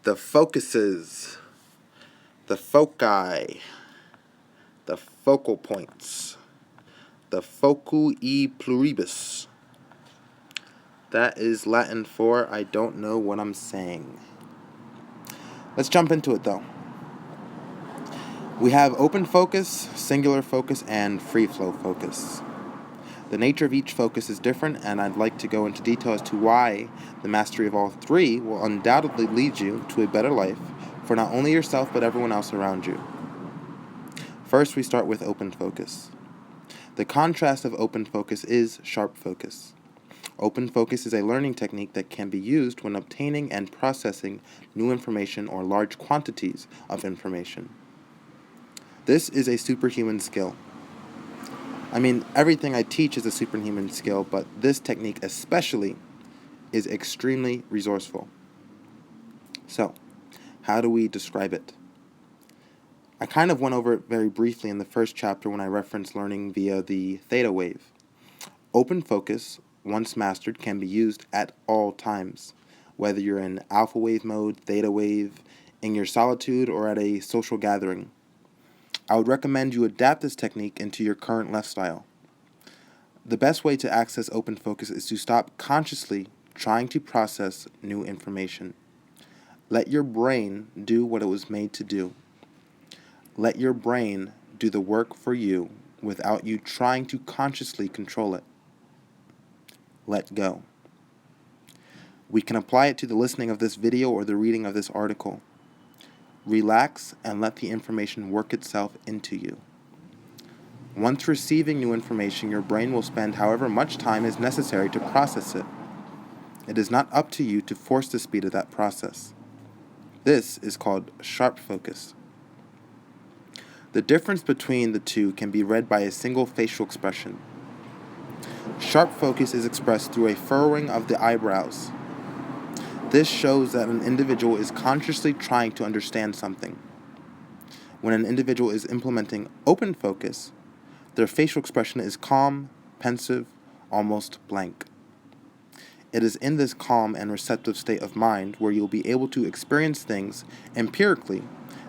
the focuses, the foci, the focal points, the focu e pluribus. That is Latin for I don't know what I'm saying. Let's jump into it though. We have open focus, singular focus, and free flow focus. The nature of each focus is different, and I'd like to go into detail as to why the mastery of all three will undoubtedly lead you to a better life for not only yourself but everyone else around you. First, we start with open focus. The contrast of open focus is sharp focus. Open focus is a learning technique that can be used when obtaining and processing new information or large quantities of information. This is a superhuman skill. I mean, everything I teach is a superhuman skill, but this technique especially is extremely resourceful. So, how do we describe it? I kind of went over it very briefly in the first chapter when I referenced learning via the theta wave. Open focus, once mastered, can be used at all times, whether you're in alpha wave mode, theta wave, in your solitude, or at a social gathering. I would recommend you adapt this technique into your current lifestyle. The best way to access open focus is to stop consciously trying to process new information. Let your brain do what it was made to do. Let your brain do the work for you without you trying to consciously control it. Let go. We can apply it to the listening of this video or the reading of this article. Relax and let the information work itself into you. Once receiving new information, your brain will spend however much time is necessary to process it. It is not up to you to force the speed of that process. This is called sharp focus. The difference between the two can be read by a single facial expression. Sharp focus is expressed through a furrowing of the eyebrows. This shows that an individual is consciously trying to understand something. When an individual is implementing open focus, their facial expression is calm, pensive, almost blank. It is in this calm and receptive state of mind where you'll be able to experience things empirically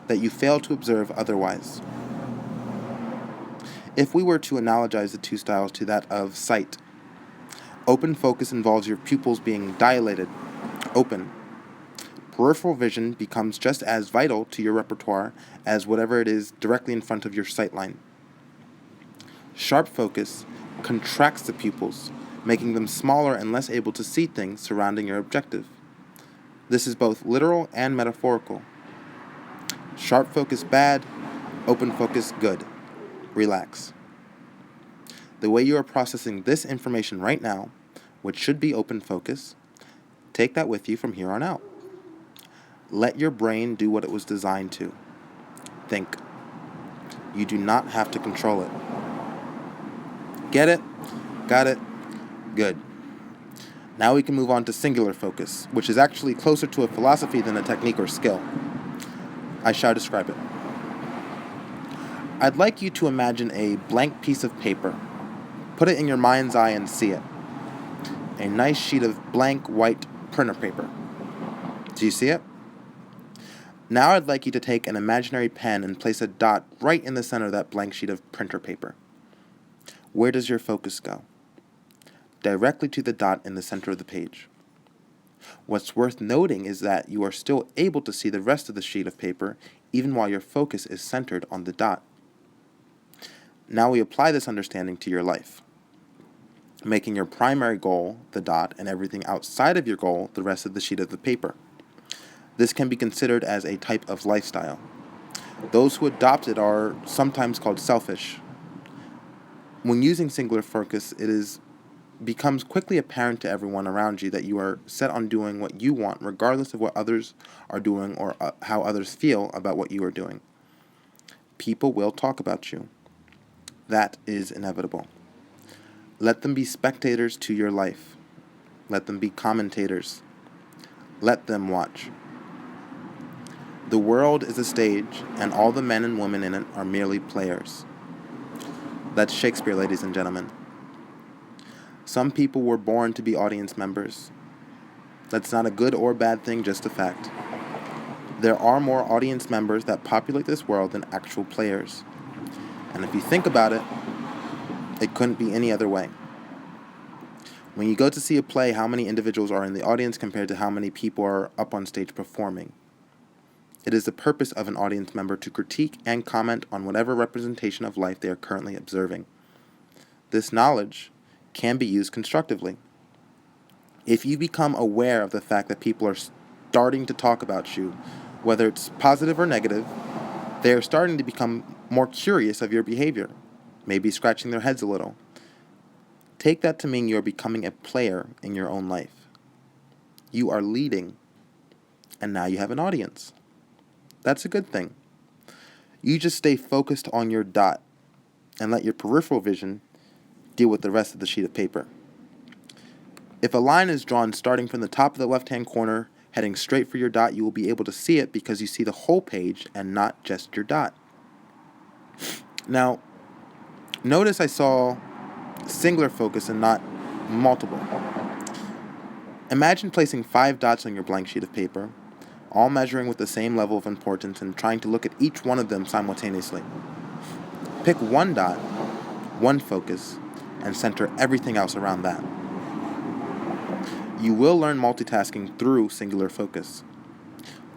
that you fail to observe otherwise. If we were to analogize the two styles to that of sight, open focus involves your pupils being dilated, open. Peripheral vision becomes just as vital to your repertoire as whatever it is directly in front of your sight line. Sharp focus contracts the pupils, making them smaller and less able to see things surrounding your objective. This is both literal and metaphorical. Sharp focus bad, open focus good. Relax. The way you are processing this information right now, which should be open focus, take that with you from here on out. Let your brain do what it was designed to. Think. You do not have to control it. Get it? Got it? Good. Now we can move on to singular focus, which is actually closer to a philosophy than a technique or skill. I shall describe it. I'd like you to imagine a blank piece of paper. Put it in your mind's eye and see it. A nice sheet of blank white printer paper. Do you see it? Now I'd like you to take an imaginary pen and place a dot right in the center of that blank sheet of printer paper. Where does your focus go? Directly to the dot in the center of the page. What's worth noting is that you are still able to see the rest of the sheet of paper even while your focus is centered on the dot. Now we apply this understanding to your life, making your primary goal the dot and everything outside of your goal the rest of the sheet of the paper. This can be considered as a type of lifestyle. Those who adopt it are sometimes called selfish. When using singular focus, becomes quickly apparent to everyone around you that you are set on doing what you want regardless of what others are doing or how others feel about what you are doing. People will talk about you. That is inevitable. Let them be spectators to your life. Let them be commentators. Let them watch. The world is a stage, and all the men and women in it are merely players. That's Shakespeare, ladies and gentlemen. Some people were born to be audience members. That's not a good or bad thing, just a fact. There are more audience members that populate this world than actual players. And if you think about it, it couldn't be any other way. When you go to see a play, how many individuals are in the audience compared to how many people are up on stage performing? It is the purpose of an audience member to critique and comment on whatever representation of life they are currently observing. This knowledge can be used constructively. If you become aware of the fact that people are starting to talk about you, whether it's positive or negative, they are starting to become more curious of your behavior, maybe scratching their heads a little. Take that to mean you are becoming a player in your own life. You are leading, and now you have an audience. That's a good thing. You just stay focused on your dot and let your peripheral vision deal with the rest of the sheet of paper. If a line is drawn starting from the top of the left-hand corner, heading straight for your dot, you will be able to see it because you see the whole page and not just your dot. Now, notice I saw singular focus and not multiple. Imagine placing 5 dots on your blank sheet of paper, all measuring with the same level of importance and trying to look at each one of them simultaneously. Pick one dot, one focus, and center everything else around that. You will learn multitasking through singular focus.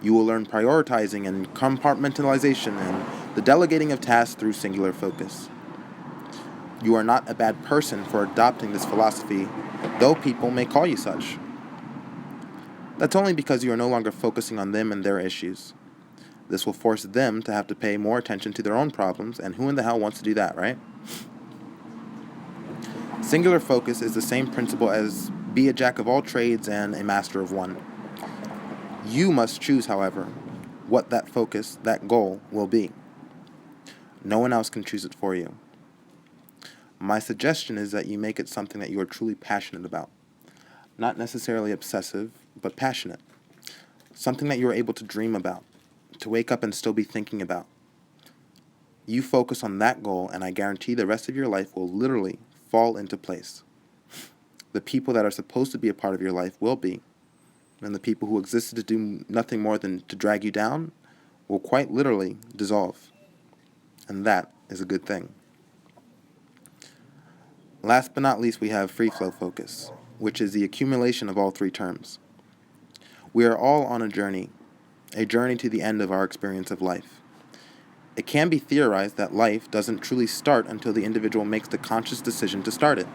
You will learn prioritizing and compartmentalization and the delegating of tasks through singular focus. You are not a bad person for adopting this philosophy, though people may call you such. That's only because you are no longer focusing on them and their issues. This will force them to have to pay more attention to their own problems, and who in the hell wants to do that, right? Singular focus is the same principle as be a jack of all trades and a master of one. You must choose, however, what that focus, that goal, will be. No one else can choose it for you. My suggestion is that you make it something that you are truly passionate about. Not necessarily obsessive, but passionate. Something that you are able to dream about, to wake up and still be thinking about. You focus on that goal, and I guarantee the rest of your life will literally fall into place. The people that are supposed to be a part of your life will be, and the people who existed to do nothing more than to drag you down will quite literally dissolve. And that is a good thing. Last but not least, we have free flow focus, which is the accumulation of all 3 terms. We are all on a journey to the end of our experience of life. It can be theorized that life doesn't truly start until the individual makes the conscious decision to start it.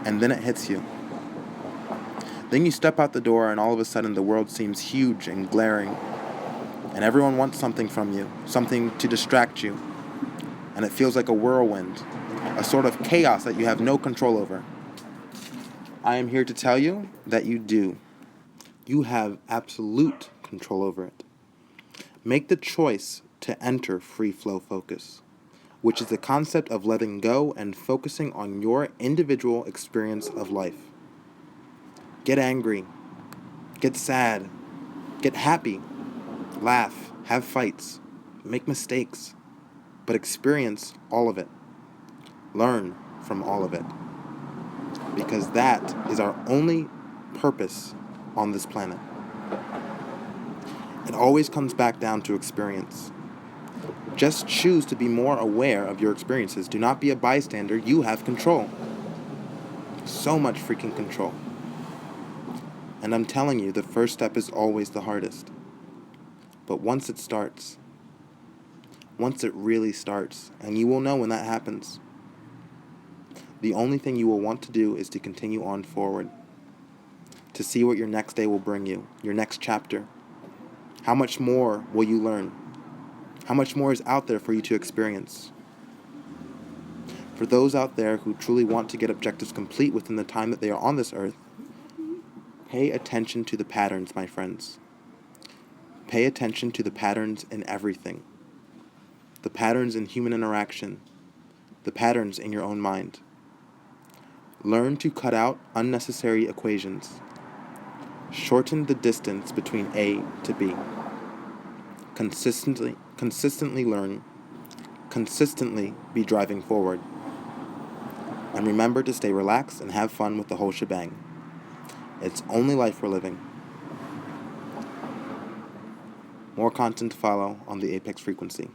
And then it hits you. Then you step out the door and all of a sudden the world seems huge and glaring. And everyone wants something from you, something to distract you. And it feels like a whirlwind, a sort of chaos that you have no control over. I am here to tell you that you do. You have absolute control over it. Make the choice to enter free flow focus, which is the concept of letting go and focusing on your individual experience of life. Get angry, get sad, get happy, laugh, have fights, make mistakes, but experience all of it. Learn from all of it. Because that is our only purpose on this planet. It always comes back down to experience. Just choose to be more aware of your experiences. Do not be a bystander. You have control. So much freaking control. And I'm telling you, the first step is always the hardest. But once it starts, once it really starts, and you will know when that happens, the only thing you will want to do is to continue on forward, to see what your next day will bring you, your next chapter. How much more will you learn? How much more is out there for you to experience? For those out there who truly want to get objectives complete within the time that they are on this earth, pay attention to the patterns, my friends. Pay attention to the patterns in everything. The patterns in human interaction. The patterns in your own mind. Learn to cut out unnecessary equations. Shorten the distance between A to B. Consistently learn. Consistently be driving forward. And remember to stay relaxed and have fun with the whole shebang. It's only life we're living. More content to follow on the Apex Frequency.